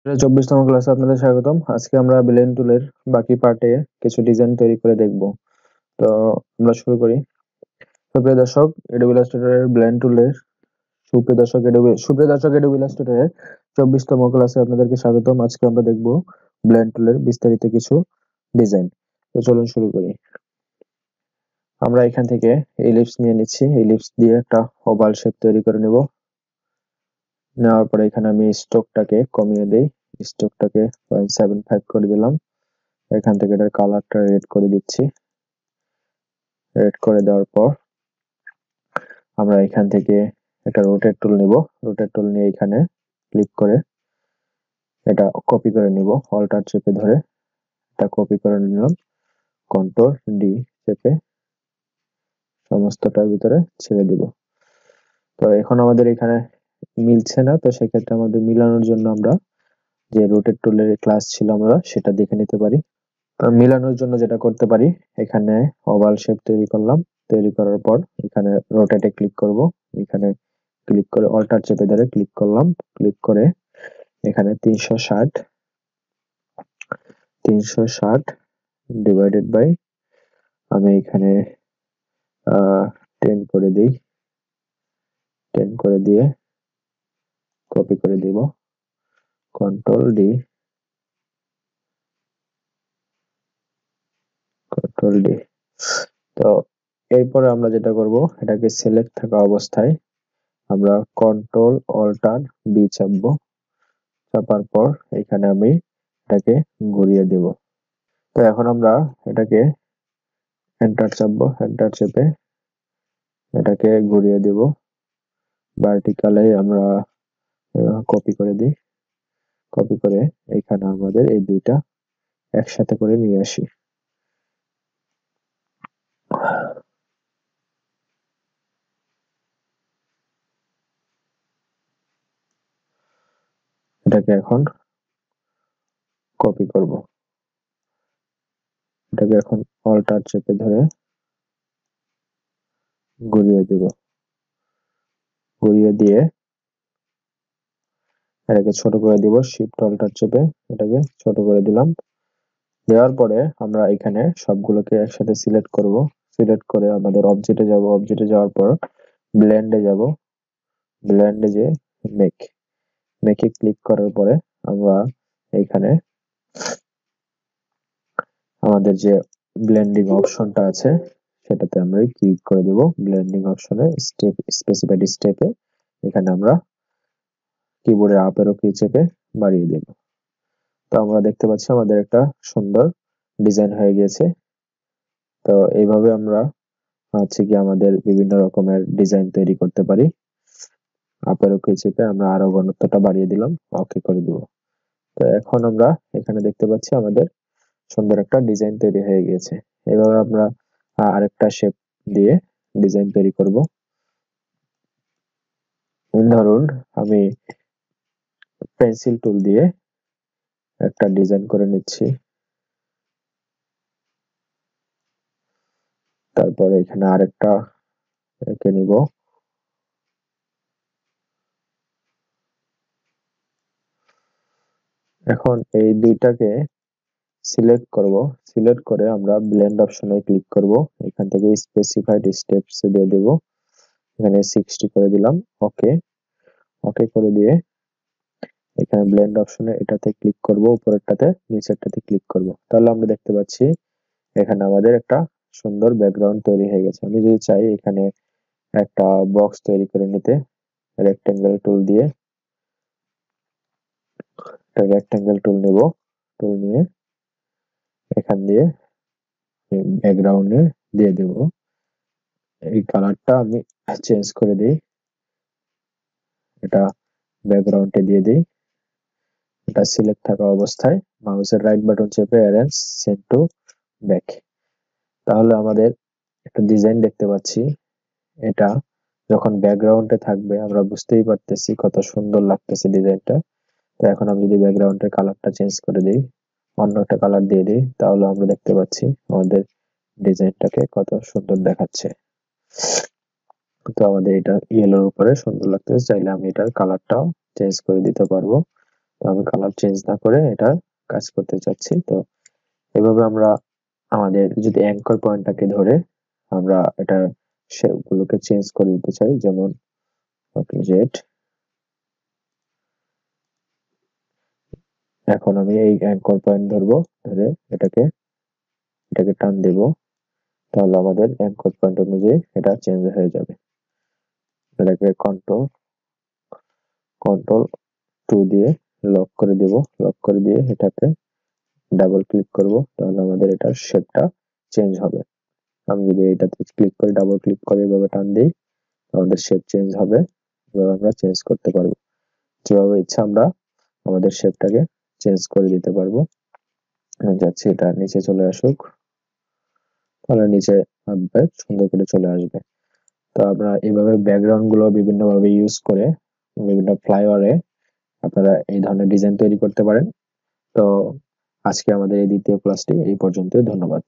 24তম ক্লাসে আপনাদের স্বাগতম। আজকে আমরা ব্লেন্ড টুলের বাকি পার্টে কিছু ডিজাইন তৈরি করে দেখব। তো আমরা শুরু করি। সুপ্রিয় দর্শক, অ্যাডোবি ইলাস্ট্রেটরের ব্লেন্ড টুলের সুপ্রিয় দর্শক অ্যাডোবি ইলাস্ট্রেটরের 24তম ক্লাসে আপনাদেরকে স্বাগতম। আজকে আমরা দেখব ব্লেন্ড টুলের বিস্তারিত কিছু ডিজাইন। তো চলুন শুরু করি। আমরা এখান থেকে ইলিপস নিয়ে নিচ্ছি। ইলিপস দিয়ে একটা ওভাল শেপ তৈরি করে নেব। নেওয়ার পরে এখানে আমি স্ট্রোকটাকে কমিয়ে দেই। স্ট্রোকটাকে 0.75 করে দিলাম। এখান থেকে এটার কালারটা রেড করে দিচ্ছি। রেড করে দেওয়ার পর আমরা এখান থেকে একটা রোটেট টুল নিব। রোটেট টুল নিয়ে এখানে ক্লিক করে এটা কপি করে নিব। অল্টার চেপে ধরে এটা কপি করে নিলাম। কন্ট্রোল ডি চেপে সমস্তটার ভিতরে ছেড়ে দিব। তো এখন আমাদের এখানে মিলছে না, তো সেক্ষেত্রে আমাদের মিলানোর জন্য আমরা যে রোটেট টুলের ক্লাস ছিল আমরা সেটা দেখে নিতে পারি। মিলানোর জন্য যেটা করতে পারি, এখানে ওভাল শেপ তৈরি করলাম। তৈরি করার পর এখানে রোটেটে ক্লিক করব। এখানে ক্লিক করে অল্টার চেপে ধরে ক্লিক করলাম। ক্লিক করে এখানে 360 ডিভাইডেড বাই আমি এখানে 10 করে দিই। 10 করে দিয়ে কপি করে দিব। Control D, control D. তো এরপরে আমরা যেটা করব, এটাকে সিলেক্ট থাকা অবস্থায় আমরা কন্ট্রোল অল্টার বি চাপবো। চাপার পর এখানে আমি এটাকে ঘুরিয়ে দেব। তো এখন আমরা এটাকে এন্টার চাপবো। এন্টার চেপে এটাকে ঘুরিয়ে দেব। ভার্টিক্যালে আমরা কপি করে দিই। কপি করে এখানে আমাদের এই দুইটা একসাথে করে নিয়ে আসি। এটাকে এখন কপি করব। এটাকে এখন অল্টার চেপে ধরে ঘুরিয়ে দেব। ঘুরিয়ে দিয়ে এটাকে ছোট করে দিব। শিফট অল্টার চেপে এটাকে ছোট করে দিলাম। দেওয়ার পরে আমরা এখানে সবগুলোকে একসাথে সিলেক্ট করব। সিলেক্ট করে আমাদের অবজেক্টে যাব। অবজেক্টে যাওয়ার পর ব্লেন্ডে যাব। ব্লেন্ডে যে মেকে ক্লিক করার পরে আমরা এখানে আমাদের যে ব্লেন্ডিং অপশনটা আছে সেটাতে আমরা ক্লিক করে দেব। ব্লেন্ডিং অপশনে স্পেসিফাইড স্টেপে এখানে আমরা কিবোর্ডের আপ এরো কি চেপে বাড়িয়ে দেব। তো আমরা দেখতে পাচ্ছি আমাদের একটা সুন্দর ডিজাইন হয়ে গেছে। তো এইভাবে আমরা কি আমাদের বিভিন্ন রকমের ডিজাইন তৈরি করতে পারি। আপ এরো কি চেপে আমরা আরো ঘনত্বটা বাড়িয়ে দিলাম, ওকে করে দিব। তো এখন আমরা এখানে দেখতে পাচ্ছি আমাদের সুন্দর একটা ডিজাইন তৈরি হয়ে গেছে। এভাবে আমরা আরেকটা শেপ দিয়ে ডিজাইন তৈরি করব। ধরুন আমি পেন্সিল টুল দিয়ে একটা ডিজাইন করে নিচ্ছি। তারপরে এখানে আরেকটা এঁকে নিব। এখন এই দুইটাকে সিলেক্ট করব। সিলেক্ট করে আমরা ব্লেন্ড অপশনে ক্লিক করব। এখান থেকে স্পেসিফাইড স্টেপস দিয়ে দেব। এখানে 60 করে দিলাম। ওকে, ওকে করে দিয়ে এখানে ব্লেন্ড অপশনে এটাতে ক্লিক করব, উপরেরটাতে নিচেরটাতে ক্লিক করব। তাহলে আমরা দেখতে পাচ্ছি এখানে আমাদের একটা সুন্দর ব্যাকগ্রাউন্ড তৈরি হয়ে গেছে। আমি যদি চাই এখানে একটা বক্স তৈরি করে নিতে, রেক্টেঙ্গেল টুল দিয়ে একটা রেক্টেঙ্গেল টুল নেব। টুল নিয়ে এখান দিয়ে ব্যাকগ্রাউন্ডে দিয়ে দেব। এই কালারটা আমি চেঞ্জ করে দিই। এটা ব্যাকগ্রাউন্ডে দিয়ে দিই। এটা সিলেক্ট থাকা অবস্থায় মাউসের রাইট বাটন চেপে অ্যারেঞ্জ সেন্ড টু ব্যাক। তাহলে আমাদের একটা ডিজাইন দেখতে পাচ্ছি। এটা যখন ব্যাকগ্রাউন্ডে থাকবে আমরা বুঝতেই পারতেছি কত সুন্দর লাগতেছে ডিজাইনটা। তো এখন আমি যদি ব্যাকগ্রাউন্ডের কালারটা চেঞ্জ করে দিই, অন্য একটা কালার দিয়ে দিই, তাহলে আমরা দেখতে পাচ্ছি আমাদের ডিজাইনটাকে কত সুন্দর দেখাচ্ছে। তো আমাদের এটা ইয়েলোর উপরে সুন্দর লাগতেছে। চাইলে আমি এটার কালারটাও চেঞ্জ করে দিতে পারবো। তো আমি কালার চেঞ্জ না করে এটা কাজ করতে চাচ্ছি। তো এভাবে আমরা আমাদের যদি অ্যাঙ্কর পয়েন্টটাকে ধরে আমরা এটা সেগুলোকে চেঞ্জ করে দিতে চাই, যেমন জেড। এখন আমি এই অ্যাঙ্কর পয়েন্ট ধরবো, ধরে এটাকে টান দেব, তাহলে আমাদের অ্যাঙ্কর পয়েন্ট অনুযায়ী এটা চেঞ্জ হয়ে যাবে। এটাকে কন্ট্রোল 2 দিয়ে লক করে দেব। লক করে দিয়ে এটাতে ডাবল ক্লিক করব, তাহলে আমাদের এটার শেপটা চেঞ্জ হবে। আমি যদি এটাতে ক্লিক করে ডাবল ক্লিক করে এভাবে টান দিই, আমাদের শেপ চেঞ্জ হবে। এভাবে আমরা চেঞ্জ করতে পারবো, যেভাবে ইচ্ছা আমরা আমাদের শেপটাকে চেঞ্জ করে দিতে পারবো। আমি যাচ্ছি এটা নিচে চলে আসুক, তাহলে নিচে আসবে, সুন্দর করে চলে আসবে। তো আমরা এইভাবে ব্যাকগ্রাউন্ড গুলো বিভিন্ন ভাবে ইউজ করে বিভিন্ন ফ্লাইওভারে আপনারা এই ধরনের ডিজাইন তৈরি করতে পারেন। তো আজকে আমাদের এই দ্বিতীয় ক্লাসটি এই পর্যন্তই। ধন্যবাদ।